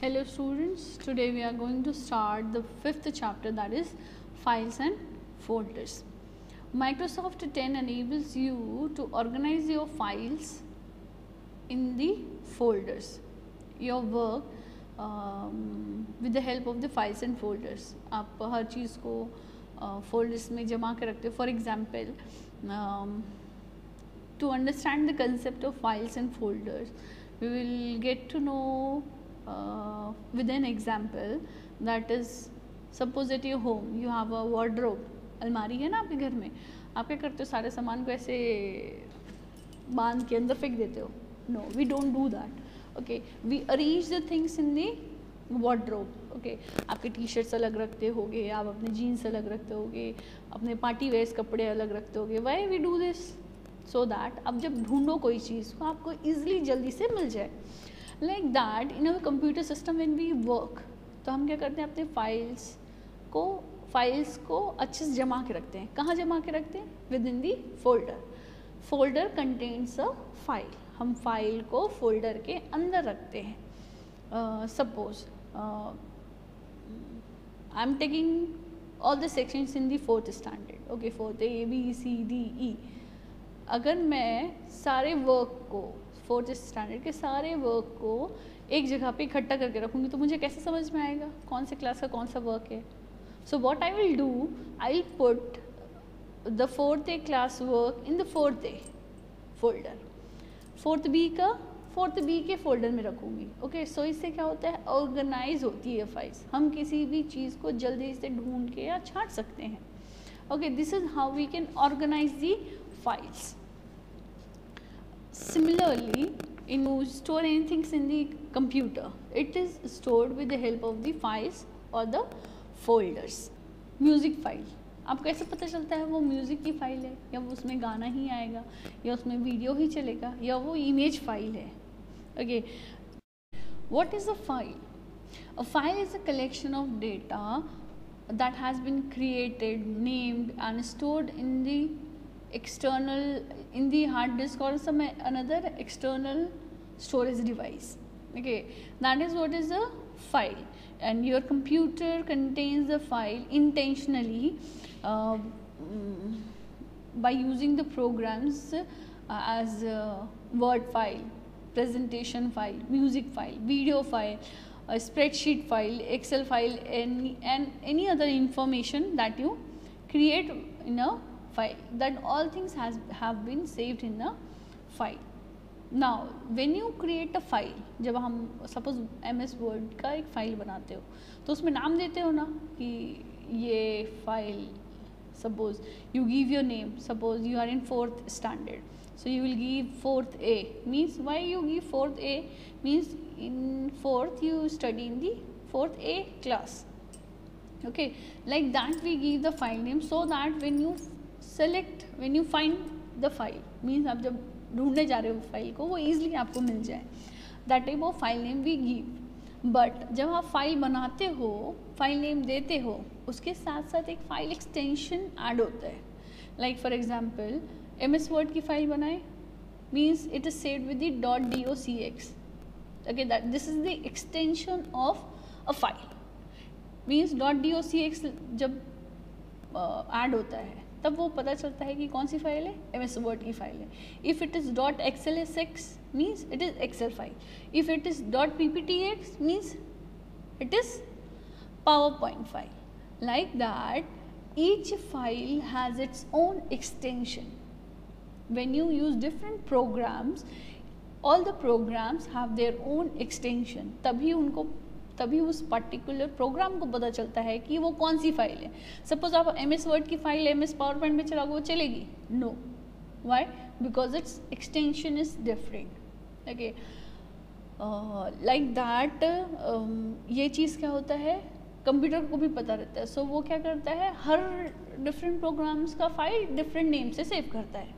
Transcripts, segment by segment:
Hello students, today we are going to start the fifth chapter, that is files and folders. Microsoft 10 enables you to organize your files in the folders, your work with the help of the files and folders. आप हर चीज़ को folders में जमा के रखते हो. For example, to understand the concept of files and folders, we will get to know with an example, that is, suppose at your home you have a wardrobe. अलमारी है ना आपके घर में, आप क्या करते हो, सारे सामान को ऐसे बांध के अंदर फेंक देते हो? No, we don't do that. Okay, we arrange the things in the wardrobe. Okay, आपके टी शर्ट्स अलग रखते होगे, आप अपने जीन्स अलग रखते होगे, अपने पार्टी वेयर्स कपड़े अलग रखते होगे. Why we do this? So that अब जब ढूंढो कोई चीज़ को आपको easily जल्दी से मिल जाए. Like that in our computer system when we work, तो हम क्या करते हैं, अपने फाइल्स को अच्छे से जमा के रखते हैं. कहाँ जमा के रखते हैं? With in the folder. Folder contains a file. हम फाइल को फोल्डर के अंदर रखते हैं. Suppose I am taking all the sections in the fourth standard. Okay, fourth A B C D E. अगर मैं सारे वर्क को, फोर्थ स्टैंडर्ड के सारे वर्क को एक जगह पे इकट्ठा करके रखूँगी तो मुझे कैसे समझ में आएगा कौन से क्लास का कौन सा वर्क है? So what I will do, I will put the fourth A class work in the fourth A folder. Fourth B के फोल्डर में रखूँगी. ओके, सो इससे क्या होता है, ऑर्गेनाइज होती है फाइल्स. हम किसी भी चीज़ को जल्दी से ढूंढ के या छांट सकते हैं. Okay, this is how we can organise the files. Similarly, in you store anything in the computer, it is stored with the help of the files or the folders. Music file, आपको कैसे पता चलता है वो music की file है, या वो उसमें गाना ही आएगा, या उसमें वीडियो ही चलेगा, या वो इमेज फाइल है? Okay, what is a file? A file is a collection of data that has been created, named and stored in the hard disk or some another external storage device. Okay, that is what is a file. And your computer contains the file intentionally by using the programs as word file, presentation file, music file, video file, a spreadsheet file, Excel file, and any other information that you create in a file. That all things have been saved in the file. Now when you create a file, जब हम suppose MS Word का एक file बनाते हो तो उसमें नाम देते हो ना कि ये file, suppose you give your name, suppose you are in 4th standard, so you will give 4th A. Means why you give 4th A? Means in 4th you study in the 4th A class. Okay, like that we give the file name, so that when you find the file, means आप जब ढूंढने जा रहे हो file को वो easily आपको मिल जाए. That type of file name we give. But जब आप फाइल बनाते हो, फाइल नेम देते हो, उसके साथ साथ एक फाइल एक्सटेंशन ऐड होता है. Like for example, MS Word की फाइल बनाए, means it is saved with the .docx. Okay, that this is the extension of a file. Means .docx जब ऐड होता है तब वो पता चलता है कि कौन सी फाइल है, MS Word की फाइल है. If it is .xlsx means it is Excel file. If it is .pptx means it is PowerPoint file. Like that each file has its own extension. When you use different programs, all the programs have their own extension. तभी उस particular programme को पता चलता है कि वो कौन सी फाइल है. सपोज आप MS वर्ड की फाइल MS पावरपॉइंट में चलाओगे, वो चलेगी? No. Why? Because its extension is different. Okay, like that ये चीज़ क्या होता है, कंप्यूटर को भी पता रहता है. सो वो क्या करता है, हर डिफरेंट प्रोग्राम्स का फाइल डिफरेंट नेम से सेव करता है.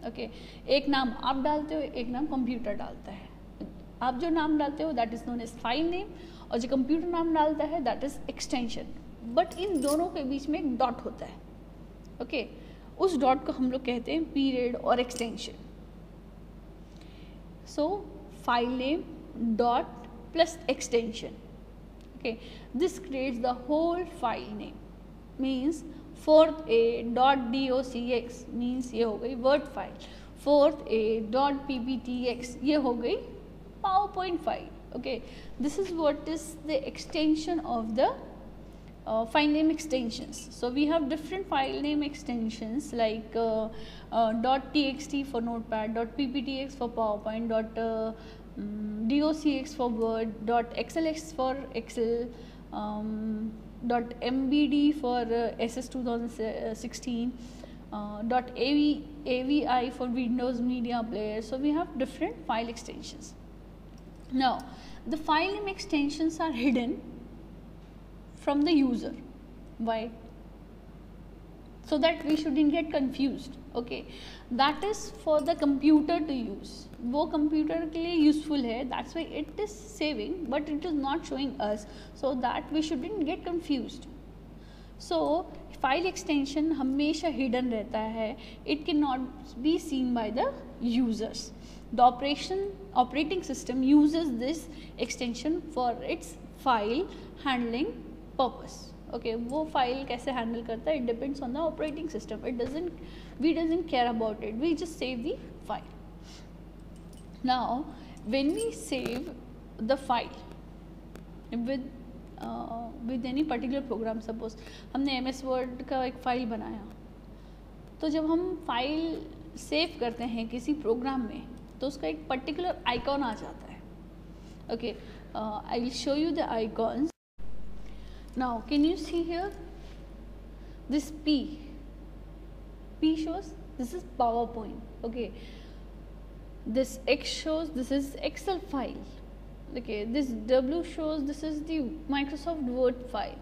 ओके, एक नाम आप डालते हो, एक नाम कंप्यूटर डालता है. आप जो नाम डालते हो that is known as file name, और जो कंप्यूटर नाम डालता है दैट इज़ एक्सटेंशन. बट इन दोनों के बीच में एक डॉट होता है. ओके, उस डॉट को हम लोग कहते हैं पीरियड और extension. So file name dot plus extension. Okay, this creates the whole file name. Means fourth a dot docx means ये हो गई word file, fourth a dot pptx ये हो गई PowerPoint file. Okay, this is what is the extension of the file name extensions. So we have different file name extensions like .txt for notepad, .pptx for PowerPoint, .docx for word, .xlx for excel, .mbd for ss 2016, .avi for Windows Media Player. So we have different file extensions. Now the file name extensions are hidden from the user. Why? So that we shouldn't get confused. Okay, that is for the computer to use. वो computer के लिए useful है. That's why it is saving, but it is not showing us, so that we shouldn't get confused. So file extension हमेशा hidden रहता है. It cannot be seen by the users. The operating system uses this extension for its file handling purpose. Okay, वो file कैसे handle करता है, it depends on the operating system. We doesn't care about it. We just save the file. Now, when we save the file with any particular program, suppose हमने MS Word का एक file बनाया, तो जब हम file save करते हैं किसी program में, तो उसका एक particular icon आ जाता है. Okay, I will show you the icons. Now, can you see here? This P shows this is PowerPoint. Okay, this X shows this is Excel file. Okay, this W shows this is the Microsoft Word file.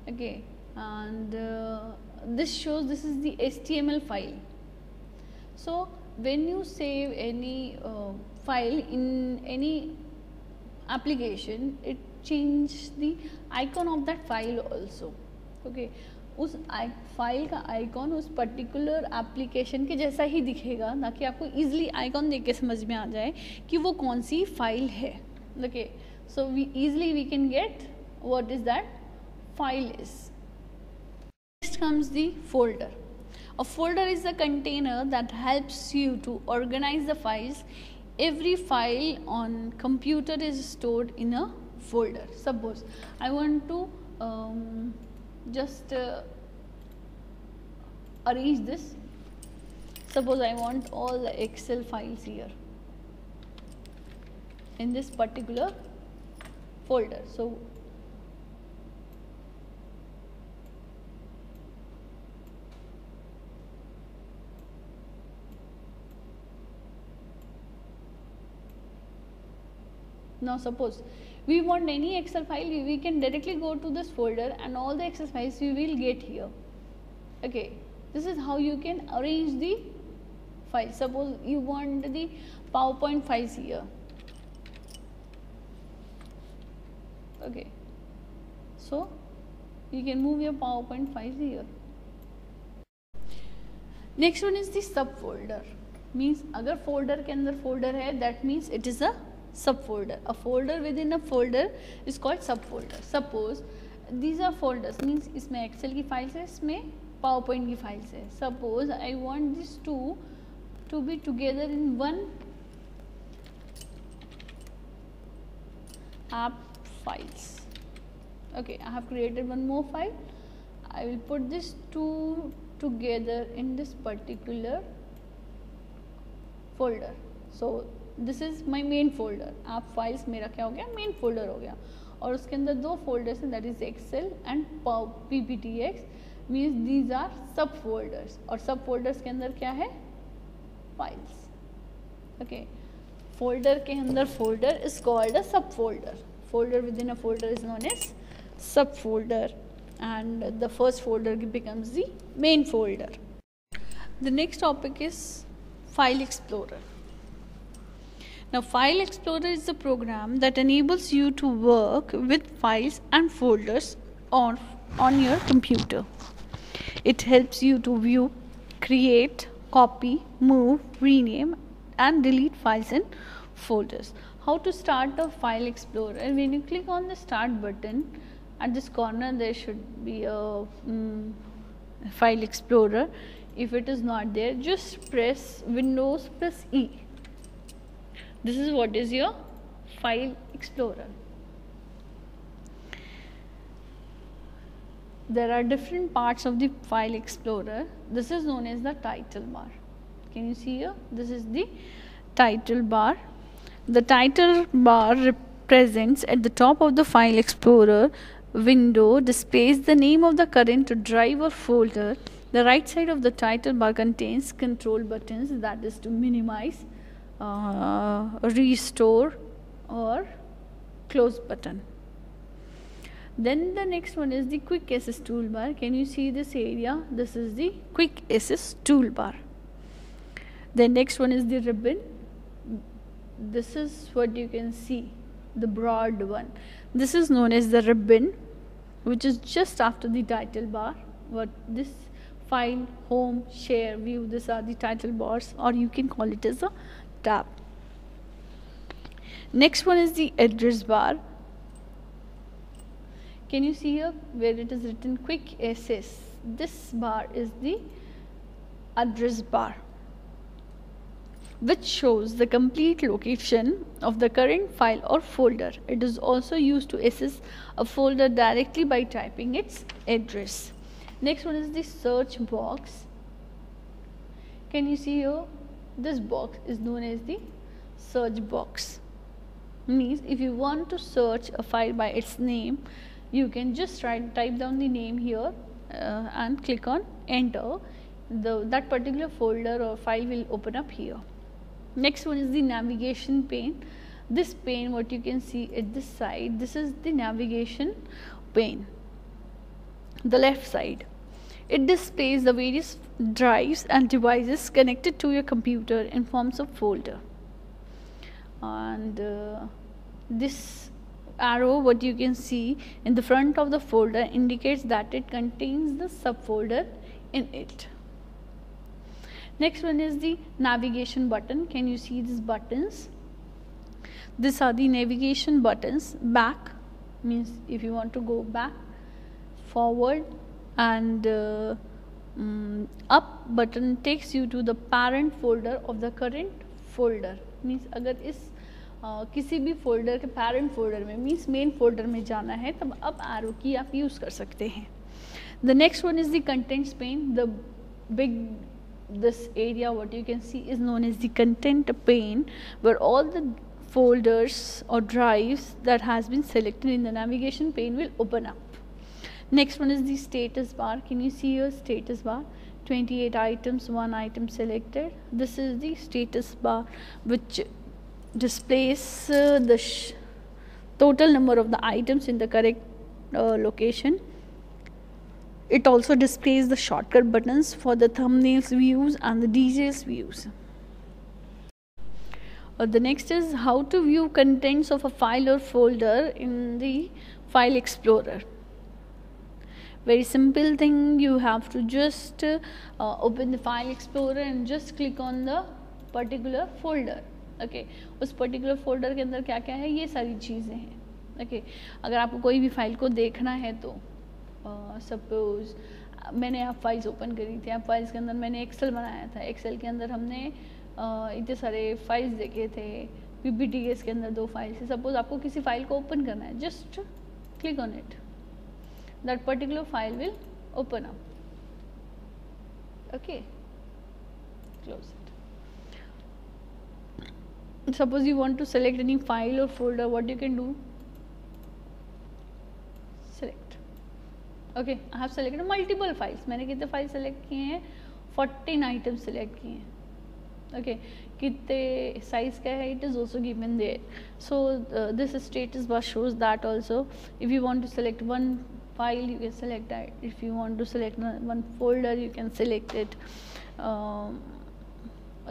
Okay, and this shows this is the HTML file. So when you save any file in any application, it changes the icon of that file also. Okay, उस file का icon उस particular application के जैसा ही दिखेगा, ताकि आपको easily icon देख के समझ में आ जाए कि वो कौन सी फाइल है. Okay, so we easily we can get what is that file is. Next comes the folder. A folder is a container that helps you to organize the files. Every file on computer is stored in a folder. Suppose I want to just arrange this. Suppose I want all the Excel files here in this particular folder. So now suppose we want any Excel file, we can directly go to this folder and all the Excel files we will get here. Okay, this is how you can arrange the files. Suppose you want the PowerPoint files here. Okay, so you can move your PowerPoint files here. Next one is the subfolder. Means अगर folder के अंदर folder है, that means it is a subfolder. A folder within a folder is called subfolder. Suppose these are folders, means इसमें Excel की files है, इसमें PowerPoint की files है. Suppose I want these two to be together in one app files. Okay, I have created one more file. I will put this two together in this particular folder. So this is my main folder. आप files मेरा क्या हो गया, main folder हो गया. और उसके अंदर दो फोल्डर्स हैं, that is Excel and PPTX. Means these are sub folders. और सब फोल्डर्स के अंदर क्या है, फाइल्स. ओके, फोल्डर के अंदर folder is called a sub folder. Folder within a folder is known as sub folder, and the first folder becomes the main folder. The next topic is file explorer. Now, File Explorer is a program that enables you to work with files and folders on your computer. It helps you to view, create, copy, move, rename and delete files and folders. how to start a file explorer. When you click on the start button, at this corner there should be a file explorer. If it is not there, just press Windows plus E. This is what is your file explorer. There are different parts of the file explorer. This is known as the title bar. Can you see here? This is the title bar. The title bar represents at the top of the file explorer window, displays the name of the current drive or folder. The right side of the title bar contains control buttons, that is to minimize, restore or close button. Then the next one is the quick access toolbar. Can you see this area? This is the quick access toolbar. The next one is the ribbon. This is what you can see, the broad one. This is known as the ribbon, which is just after the title bar. What this file, home, share, view, these are the title bars, or you can call it as a tab. Next one is the address bar. Can you see here where it is written quick access? This bar is the address bar, which shows the complete location of the current file or folder. It is also used to access a folder directly by typing its address. Next one is the search box. Can you see here? This box is known as the search box. Means if you want to search a file by its name, you can just type down the name here and click on enter. That particular folder or file will open up here. Next one is the navigation pane. This pane, what you can see at this side, this is the navigation pane. The left side, it displays the various drives and devices connected to your computer in forms of folder. And this arrow, what you can see in the front of the folder, indicates that it contains the subfolder in it. Next one is the navigation button. Can you see these buttons? These are the navigation buttons. Back means if you want to go back, forward, and up button takes you to the parent folder of the current folder. Means अगर इस किसी भी folder के parent folder में means main folder में जाना है तब अप एरो की आप यूज़ कर सकते हैं. The next one is the contents pane. The big this area what you can see is known as the content pane, where all the folders or drives that has been selected in the navigation pane will open up. Next one is the status bar. Can you see your status bar? 28 items, 1 item selected. This is the status bar, which displays the total number of the items in the correct location. It also displays the shortcut buttons for the thumbnails views and the details views. The next is how to view contents of a file or folder in the File Explorer. Very simple thing, you have to just open the File Explorer and just click on the particular folder. Okay, उस particular folder के अंदर क्या क्या है, ये सारी चीज़ें हैं. Okay, अगर आपको कोई भी फाइल को देखना है तो सपोज मैंने आप फाइल्स ओपन करी थी, आप फाइल्स के अंदर मैंने एक्सेल बनाया था. एक्सेल के अंदर हमने इतने सारे फाइल्स देखे थे. पीपीटी के इसके अंदर 2 फाइल्स है. सपोज आपको किसी फाइल को ओपन करना है, just click on it, that particular file will open up. Okay, close it. Suppose you want to select any file or folder, what you can do? Select. Okay, I have selected multiple files. मैंने कितने file select किए हैं? 14 items select किए हैं. Okay, कितने size का है? It is also given there. So this status bar shows that also. If you want to select one file, you can select that. If you want to select one folder, you can select it.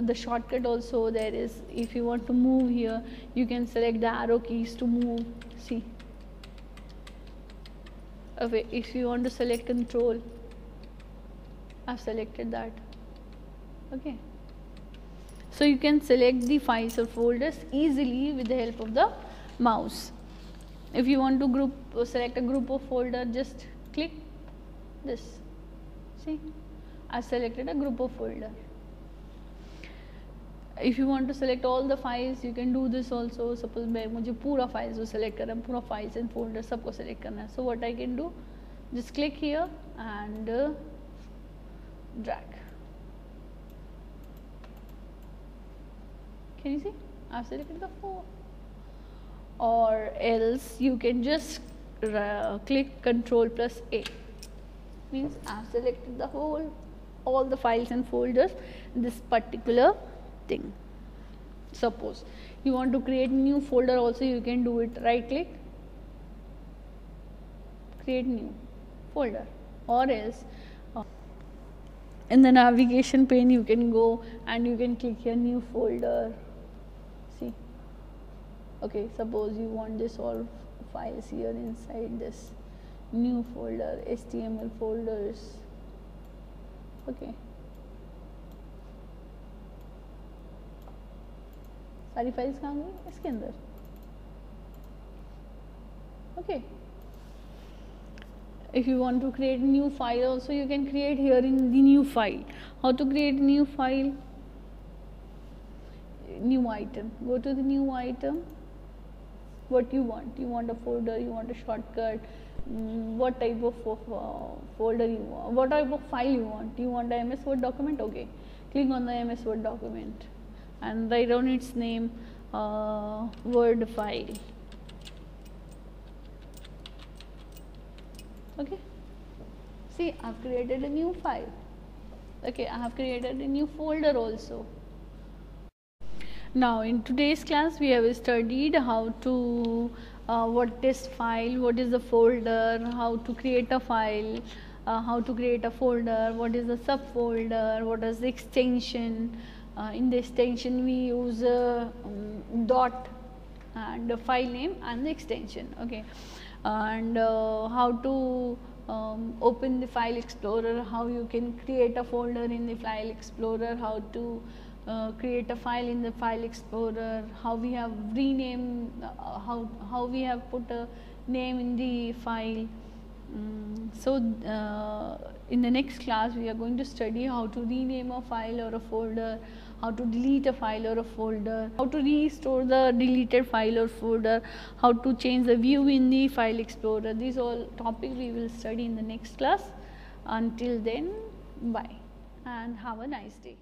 The shortcut also there is. If you want to move here, you can select the arrow keys to move. See. Okay, if you want to select control, I've selected that. Okay. So you can select the files or folders easily with the help of the mouse. If you want to select a group of folder, just click this. See, I selected a group of folder. If you want to select all the files, you can do this also. Suppose मुझे पूरा files को select करना है, पूरा files and folders सबको select करना है. So what I can do, just click here and drag. Can you see? I've selected the 4. Or else you can just click Control plus A. Means I've selected the all the files and folders in this particular thing. Suppose you want to create new folder also, you can do it. Right click, create new folder, or else in the navigation pane you can go and you can click here new folder. See, okay, suppose you want this all files here inside this new folder, HTML folders. Okay, सारी files कहाँ गई? इसके अंदर. Okay, if you want to create new file also, you can create here in the new file. How to create new file? New item, go to the new item. What you want? You want a folder, you want a shortcut, what type of folder you want, what type of file you want. You want a MS Word document? Okay, click on the MS Word document and write down its name, Word file. Okay, see, I have created a new file. Okay, I have created a new folder also. Now in today's class we have studied how to what is file, what is the folder, how to create a file, how to create a folder, what is the subfolder, what is the extension. In the extension we use dot and the file name and the extension. Okay, and how to open the file explorer, how you can create a folder in the file explorer, how to create a file in the file explorer, how we have renamed, how we have put a name in the file. So in the next class we are going to study how to rename a file or a folder, how to delete a file or a folder, how to restore the deleted file or folder, how to change the view in the file explorer. These all topics we will study in the next class. Until then, bye and have a nice day.